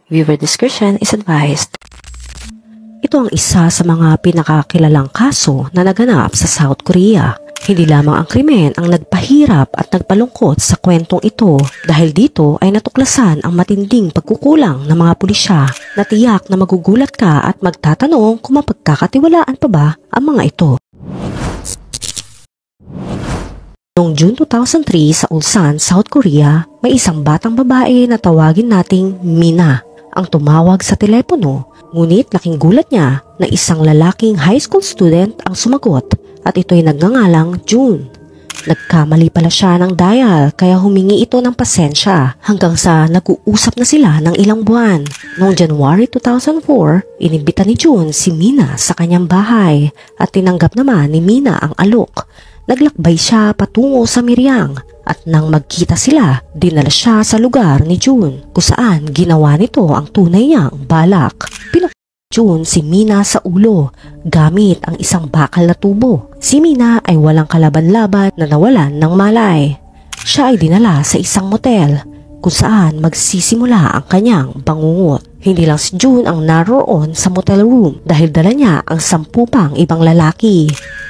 Viewer discretion is advised. Ito ang isa sa mga pinakakilalang kaso na naganap sa South Korea. Hindi lamang ang krimen ang nagpahirap at nagpalungkot sa kwentong ito dahil dito ay natuklasan ang matinding pagkukulang ng mga pulisya na tiyak na magugulat ka at magtatanong kung mapagkakatiwalaan pa ba ang mga ito. Noong June 2003 sa Ulsan, South Korea, may isang batang babae na tawagin nating Mina ang tumawag sa telepono. Ngunit laking gulat niya na isang lalaking high school student ang sumagot at ito'y nagngangalang June. Nagkamali pala siya ng dial kaya humingi ito ng pasensya hanggang sa nag-uusap na sila ng ilang buwan. Noong January 2004, inimbita ni June si Mina sa kanyang bahay at tinanggap naman ni Mina ang alok. Naglakbay siya patungo sa Miryang at nang magkita sila, dinala siya sa lugar ni June kung saan ginawa nito ang tunay niyang balak. June si Mina sa ulo gamit ang isang bakal na tubo. Si Mina ay walang kalaban-laban na nawalan ng malay. Siya ay dinala sa isang motel kung saan magsisimula ang kanyang bangungot. Hindi lang si June ang naroon sa motel room dahil dala niya ang 10 pang ibang lalaki.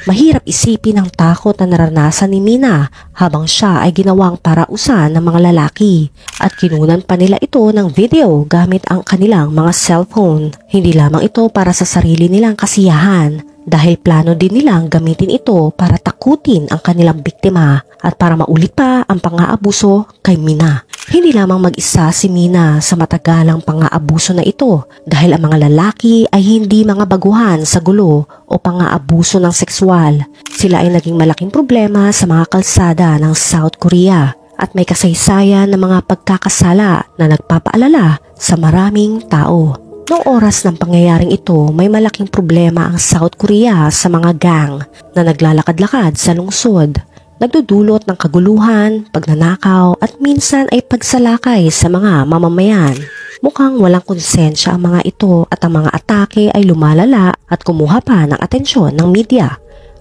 Mahirap isipin ang takot na naranasan ni Mina habang siya ay ginawang parausan ng mga lalaki at kinunan pa nila ito ng video gamit ang kanilang mga cellphone. Hindi lamang ito para sa sarili nilang kasiyahan dahil plano din nilang gamitin ito para takutin ang kanilang biktima at para maulit pa ang pang-aabuso kay Mina. Hindi lamang mag-isa si Mina sa matagalang pang-aabuso na ito dahil ang mga lalaki ay hindi mga baguhan sa gulo o pang-aabuso ng sexual. Sila ay naging malaking problema sa mga kalsada ng South Korea at may kasaysayan ng mga pagkakasala na nagpapaalala sa maraming tao. Noong oras ng pangyayaring ito, may malaking problema ang South Korea sa mga gang na naglalakad-lakad sa lungsod. Nagdudulot ng kaguluhan, pagnanakaw at minsan ay pagsalakay sa mga mamamayan. Mukhang walang konsensya ang mga ito at ang mga atake ay lumalala at kumuha pa ng atensyon ng media.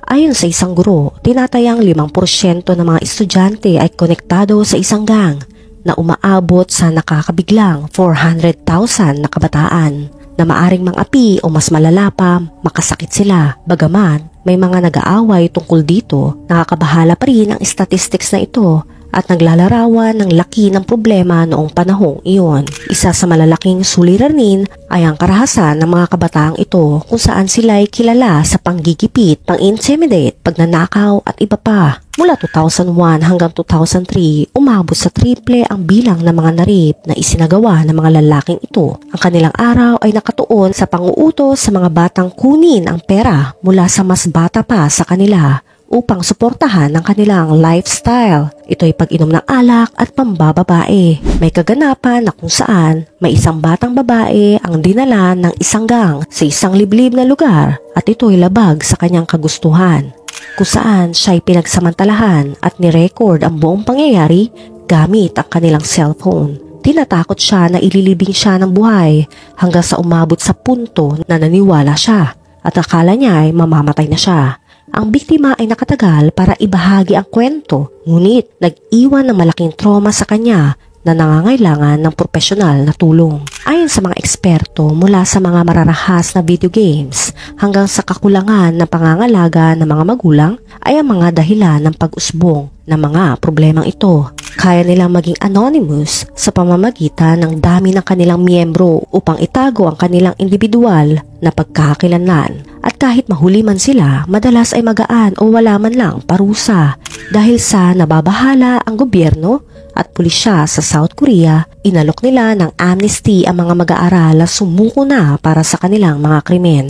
Ayon sa isang guro, tinatayang 5% ng mga estudyante ay konektado sa isang gang na umaabot sa nakakabiglang 400,000 na kabataan na maaring mang-api o mas malala pa, makasakit sila. Bagaman, may mga nag-aaway tungkol dito, nakakabahala pa rin ang statistics na ito at naglalarawan ng laki ng problema noong panahong iyon. Isa sa malalaking suliranin ay ang karahasan ng mga kabataang ito kung saan sila ay kilala sa panggigipit, pang-intimidate, pagnanakaw at iba pa. Mula 2001 hanggang 2003, umabot sa triple ang bilang ng mga narip na isinagawa ng mga lalaking ito. Ang kanilang araw ay nakatuon sa pang-uutos sa mga batang kunin ang pera mula sa mas bata pa sa kanila upang suportahan ang kanilang lifestyle. Ito ay pag-inom ng alak at pambababae. May kaganapan na kung saan may isang batang babae ang dinala ng isang gang sa isang liblib na lugar at ito ay labag sa kanyang kagustuhan, kung saan siya ay pinagsamantalahan at nirecord ang buong pangyayari gamit ang kanilang cellphone. Tinatakot siya na ililibing siya ng buhay hanggang sa umabot sa punto na naniwala siya at akala niya ay mamamatay na siya. Ang biktima ay nakatagal para ibahagi ang kwento, ngunit nag-iwan ng malaking trauma sa kanya na nangangailangan ng profesional na tulong. Ayon sa mga eksperto, mula sa mga mararahas na video games hanggang sa kakulangan ng pangangalaga ng mga magulang ay ang mga dahilan ng pag-usbong ng mga problemang ito. Kaya nilang maging anonymous sa pamamagitan ng dami ng kanilang miyembro upang itago ang kanilang individual na pagkakakilanlan. At kahit mahuli man sila, madalas ay magaan o wala man lang parusa. Dahil sa nababahala ang gobyerno at pulisya sa South Korea, inalok nila ng amnesty ang mga mag-aaral na sumuko na para sa kanilang mga krimen.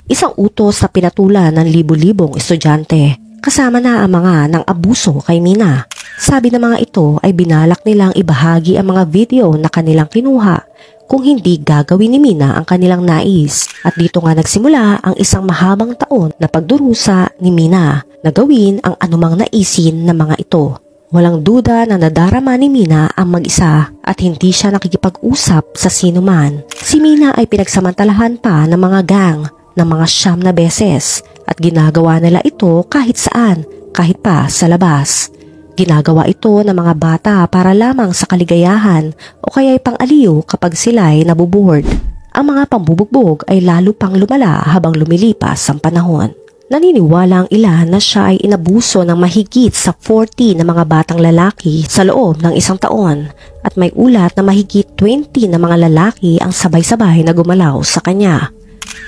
Isang utos na pinatulan ng libu-libong estudyante. Kasama na ang mga nang abuso kay Mina. Sabi ng mga ito ay binalak nilang ibahagi ang mga video na kanilang kinuha kung hindi gagawin ni Mina ang kanilang nais. At dito nga nagsimula ang isang mahabang taon na pagdurusa ni Mina na gawin ang anumang naisin ng mga ito. Walang duda na nadarama ni Mina ang mag-isa at hindi siya nakikipag-usap sa sinuman. Si Mina ay pinagsamantalahan pa ng mga gang ng mga 9 beses at ginagawa nila ito kahit saan, kahit pa sa labas. Ginagawa ito ng mga bata para lamang sa kaligayahan o kaya'y pang-aliw kapag sila'y nabuboard. Ang mga pambubugbog ay lalo pang lumala habang lumilipas ang panahon. Naniniwala ang ilan na siya ay inabuso ng mahigit sa 40 na mga batang lalaki sa loob ng isang taon at may ulat na mahigit 20 na mga lalaki ang sabay-sabay na gumalaw sa kanya.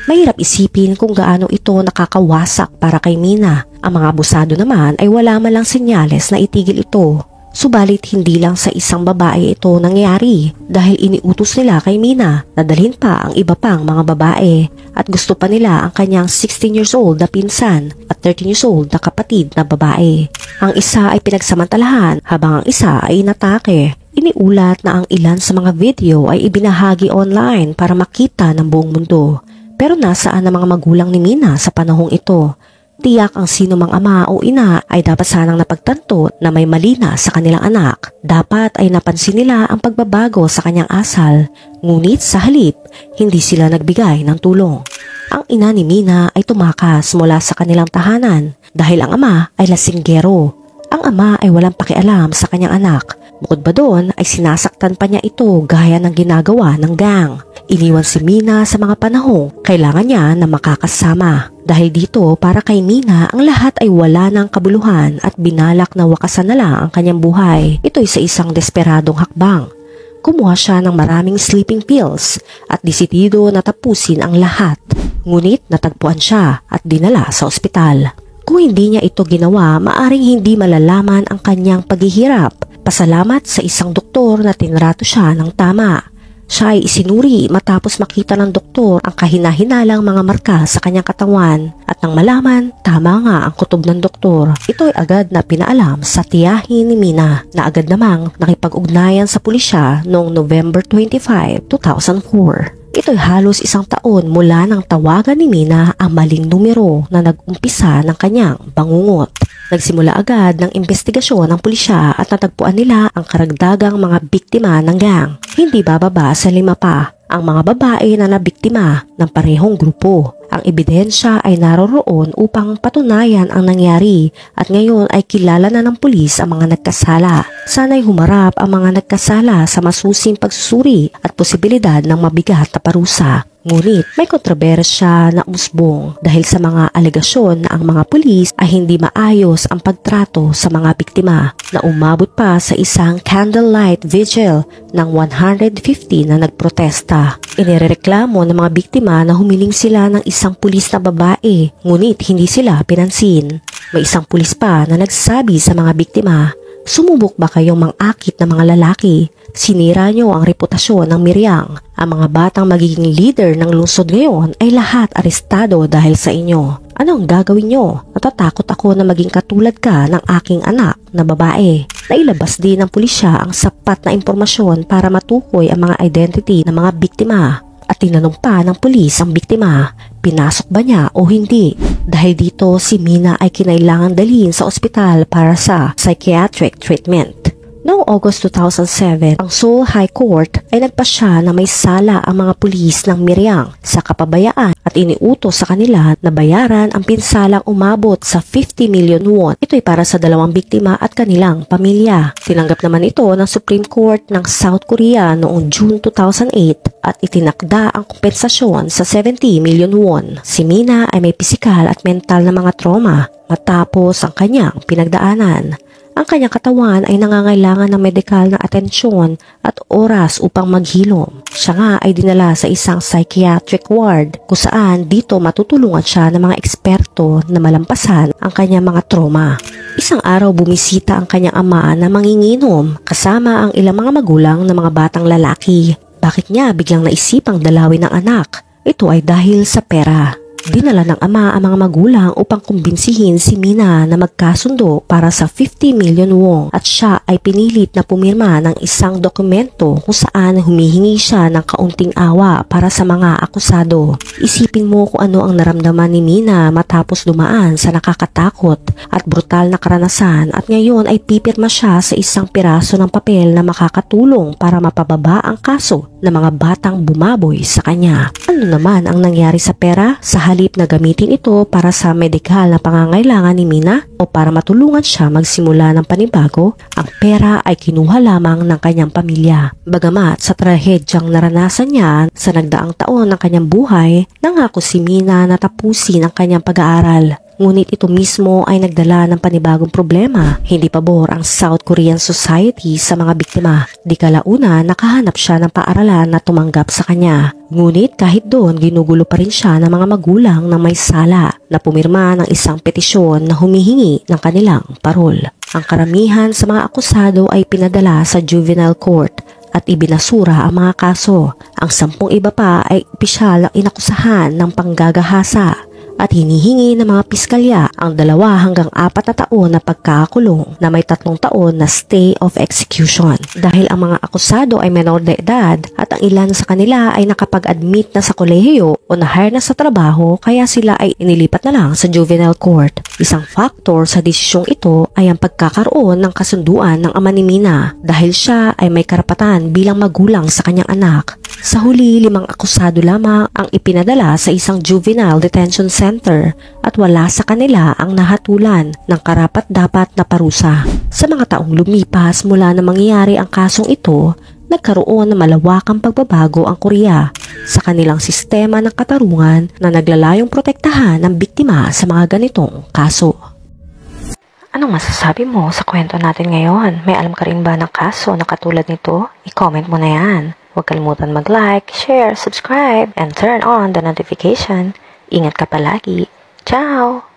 Mahirap isipin kung gaano ito nakakawasak para kay Mina. Ang mga abusado naman ay wala man lang senyales na itigil ito. Subalit hindi lang sa isang babae ito nangyari dahil iniutos nila kay Mina na dalhin pa ang iba pang mga babae at gusto pa nila ang kanyang 16 years old na pinsan at 13 years old na kapatid na babae. Ang isa ay pinagsamantalahan habang ang isa ay inatake. Iniulat na ang ilan sa mga video ay ibinahagi online para makita ng buong mundo. Pero nasaan ang mga magulang ni Mina sa panahong ito? Tiyak ang sino mang ama o ina ay dapat sanang napagtanto na may mali na sa kanilang anak. Dapat ay napansin nila ang pagbabago sa kanyang asal, ngunit sa halip, hindi sila nagbigay ng tulong. Ang ina ni Mina ay tumakas mula sa kanilang tahanan dahil ang ama ay lasinggero. Ang ama ay walang pakialam sa kanyang anak. Bukod ba doon ay sinasaktan pa niya ito gaya ng ginagawa ng gang. Iniwan si Mina sa mga panahong kailangan niya na makakasama. Dahil dito para kay Mina ang lahat ay wala ng kabuluhan at binalak na wakasan na lang ang kanyang buhay. Ito'y sa isang desperadong hakbang. Kumuha siya ng maraming sleeping pills at desidido na tapusin ang lahat. Ngunit natagpuan siya at dinala sa ospital. Kung hindi niya ito ginawa, maaring hindi malalaman ang kanyang paghihirap. Pasalamat sa isang doktor na tinrato siya ng tama. Siya ay isinuri matapos makita ng doktor ang kahina-hinalang mga marka sa kanyang katawan at nang malaman, tama nga ang kutob ng doktor. Ito ay agad na pinaalam sa tiyahin ni Mina na agad namang nakipag-ugnayan sa pulisya noong November 25, 2004. Ito'y halos isang taon mula nang tawagan ni Mina ang maling numero na nag-umpisa ng kanyang bangungot. Nagsimula agad ng investigasyon ng pulisya at natagpuan nila ang karagdagang mga biktima ng gang. Hindi bababa sa 5 pa ang mga babae na nabiktima ng parehong grupo. Ang ebidensya ay naroroon upang patunayan ang nangyari at ngayon ay kilala na ng pulis ang mga nagkasala. Sana'y humarap ang mga nagkasala sa masusing pagsusuri at posibilidad ng mabigat na parusa. Ngunit may kontrobersya na usbong dahil sa mga alegasyon na ang mga pulis ay hindi maayos ang pagtrato sa mga biktima na umabot pa sa isang candlelight vigil ng 150 na nagprotesta. Inireklamo ng mga biktima na humiling sila ng isang pulis na babae ngunit hindi sila pinansin. May isang pulis pa na nagsabi sa mga biktima, "Sumubok ba kayong mang-akit na mga lalaki? Sinira nyo ang reputasyon ng Miriam. Ang mga batang magiging leader ng lungsod ngayon ay lahat arestado dahil sa inyo. Ano ang gagawin nyo? Natatakot ako na maging katulad ka ng aking anak na babae." Nailabas din ng pulisya ang sapat na impormasyon para matukoy ang mga identity ng mga biktima. At tinanong pa ng pulis ang biktima, pinasok ba niya o hindi? Dahil dito si Mina ay kinailangan dalhin sa ospital para sa psychiatric treatment. Noong August 2007, ang Seoul High Court ay nagpasya na may sala ang mga pulis ng Miriam sa kapabayaan at iniutos sa kanila na bayaran ang pinsalang umabot sa 50 million won. Ito ay para sa 2 biktima at kanilang pamilya. Tinanggap naman ito ng Supreme Court ng South Korea noong June 2008 at itinakda ang kompensasyon sa 70 million won. Si Mina ay may pisikal at mental na mga trauma matapos ang kanyang pinagdaanan. Ang kanyang katawan ay nangangailangan ng medikal na atensyon at oras upang maghilom. Siya nga ay dinala sa isang psychiatric ward kung saan dito matutulungan siya ng mga eksperto na malampasan ang kanyang mga trauma. Isang araw bumisita ang kanyang ama na manginginom kasama ang ilang mga magulang ng mga batang lalaki. Bakit niya biglang naisipang dalawin ng anak? Ito ay dahil sa pera. Dinala ng ama ang mga magulang upang kumbinsihin si Mina na magkasundo para sa 50 million won at siya ay pinilit na pumirma ng isang dokumento kung saan humihingi siya ng kaunting awa para sa mga akusado. Isipin mo kung ano ang naramdaman ni Mina matapos dumaan sa nakakatakot at brutal na karanasan at ngayon ay pipirma siya sa isang piraso ng papel na makakatulong para mapababa ang kaso ng mga batang bumaboy sa kanya. Ang Ano naman ang nangyari sa pera sa halip na gamitin ito para sa medikal na pangangailangan ni Mina o para matulungan siya magsimula ng panibago, ang pera ay kinuha lamang ng kanyang pamilya. Bagamat sa trahedyang naranasan niya sa nagdaang taon ng kanyang buhay, nangako si Mina na tapusin ang kanyang pag-aaral. Ngunit ito mismo ay nagdala ng panibagong problema. Hindi pabor ang South Korean society sa mga biktima. Di kalauna nakahanap siya ng paaralan na tumanggap sa kanya. Ngunit kahit doon ginugulo pa rin siya ng mga magulang na may sala na pumirma ng isang petisyon na humihingi ng kanilang parol. Ang karamihan sa mga akusado ay pinadala sa juvenile court at ibinasura ang mga kaso. Ang 10 iba pa ay opisyal ang inakusahan ng panggagahasa at hinihingi ng mga piskalya ang 2 hanggang 4 na taon na pagkakakulong na may 3 taon na stay of execution. Dahil ang mga akusado ay menor de edad at ang ilan sa kanila ay nakapag-admit na sa kolehiyo o na-hire na sa trabaho kaya sila ay inilipat na lang sa juvenile court. Isang factor sa desisyong ito ay ang pagkakaroon ng kasunduan ng ama ni Mina dahil siya ay may karapatan bilang magulang sa kanyang anak. Sa huli, 5 akusado lamang ang ipinadala sa isang juvenile detention center at wala sa kanila ang nahatulan ng karapat-dapat na parusa. Sa mga taong lumipas mula na mangyari ang kasong ito, nagkaroon ng malawakang pagbabago ang Korea sa kanilang sistema ng katarungan na naglalayong protektahan ng biktima sa mga ganitong kaso. Anong masasabi mo sa kwento natin ngayon? May alam ka rin ba ng kaso na katulad nito? I-comment mo na yan. Huwag kalimutan mag-like, share, subscribe, and turn on the notification. Ingat ka palagi. Ciao!